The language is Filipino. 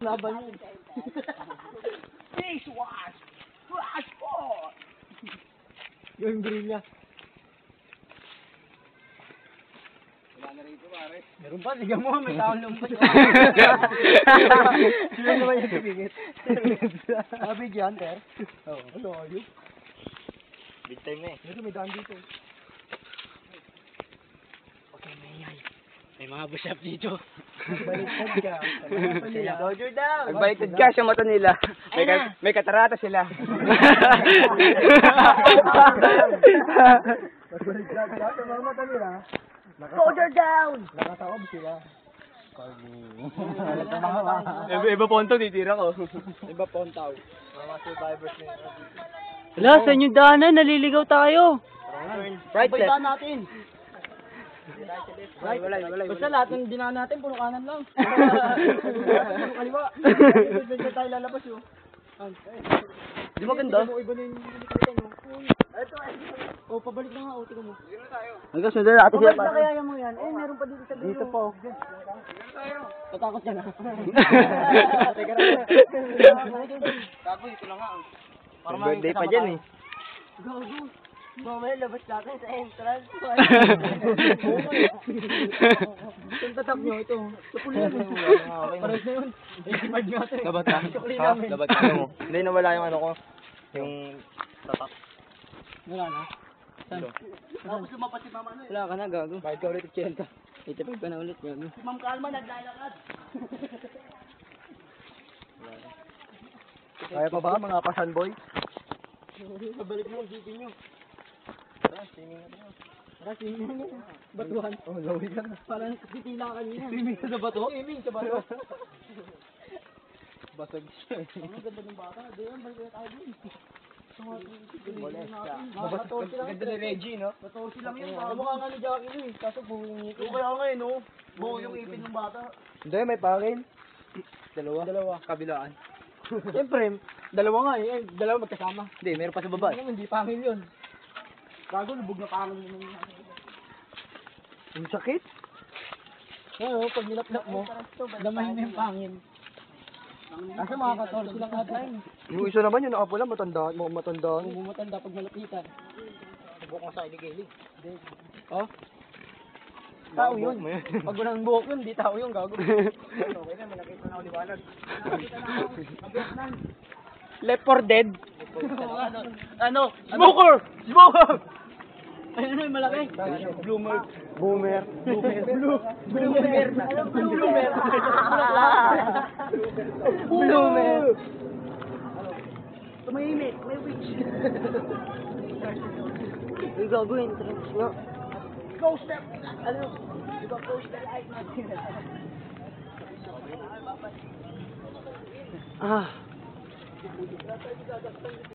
Laban yun. Face wash! Flash ball! Yung green niya. Wala na rito, pare. Meron pa, sigaw mo, may taong lumpas. Sino naman yung pipigit? Sabi dyan, Ter? Oo. Ano, ayun? Big time na eh. Dito, may daan dito. Okay, mayay. May mga bushap dito. Baliktad ka. Dodger down! Nagbaliktad ka sa mata nila. May katarata sila. Baliktad ka sa mga mata nila. Dodger down! Nakataob sila. Iba ponto, titira ko. Iba pontaw. Mga survivors na yun. Wala, saan yung daanan? Naliligaw tayo. Right, Sabay left. natin. Right, wala. Basta lahat ng dinaan natin, puro kanan lang. Puro kaliwa. Bigla tayo lalabas yun. Di maganda? Iba na yung oh, pabalik na nga, tingnan mo. Hanggang sundan natin Pabalik na kaya yung mga yan. Eh, meron pa dito sa dulo. Dito po. Tatakot ka na. Teka na. Gago, ito lang nga. Birthday pa dyan eh. Gago. Mamaya labas natin sa entrance. Itong tatak nyo, ito. Sukuli na. Pares na yun. Expired nyo ito. Dabat ka? Sukuli Ha? namin. Dabat ka mo? Hindi, nawala yung ano ko. Yung tatak. Wala na. Saan? Tapos lumapas si mama na. Wala ka na, gago. Bayad ka ulit at chenta. Itapag ka na ulit, gago. Si Ma'am Kalma naglalakad. Kaya pa ba mga pasan boy? Pabalik mo, isipin nyo. Tara, swimming na. Batuhan. Oh, lawi ka na. Parang titila kanina. Swimming sa bato? Swimming sa bato. Basag siya eh. Ang ganda ng bata. Doon, balik na tayo dun. Ganda ni Reggie, no? 14 lang yun. Mukha nga ni Jackie no eh. Kaso buo yung ngipin. Kaya nga eh, no? Buo yung ipin ng bata. Hindi, may pangin. Dalawa. Kabilaan. Siyempre, dalawa nga eh. Dalawa magkasama. Hindi, meron pa sa baba. Hindi pangil yun. Gago, lubog na pangil yun. Ang sakit. Oo, pag nilap-lap mo, damay mo yung pangil. Kasi mga 14 lang ata yun. Yung isa naman, yung nakapula, matanda. Kung matanda pag malapitan. Subok mo sa iligili. Oh? Tao yun. Pag walang buhok yun, di tao yun, gago. Okay na, malakita na ako liwanag. Left 4 dead. Ano? Smoker! Smoker! Ano yung malaki? Boomer. Boomer. Bloomer. Alam ko, bloomer. Boomer. Tumahimik, may witch. Yung gagawin, trans nga. Ghost step. Ano? Diba ghost step light natin? Ah.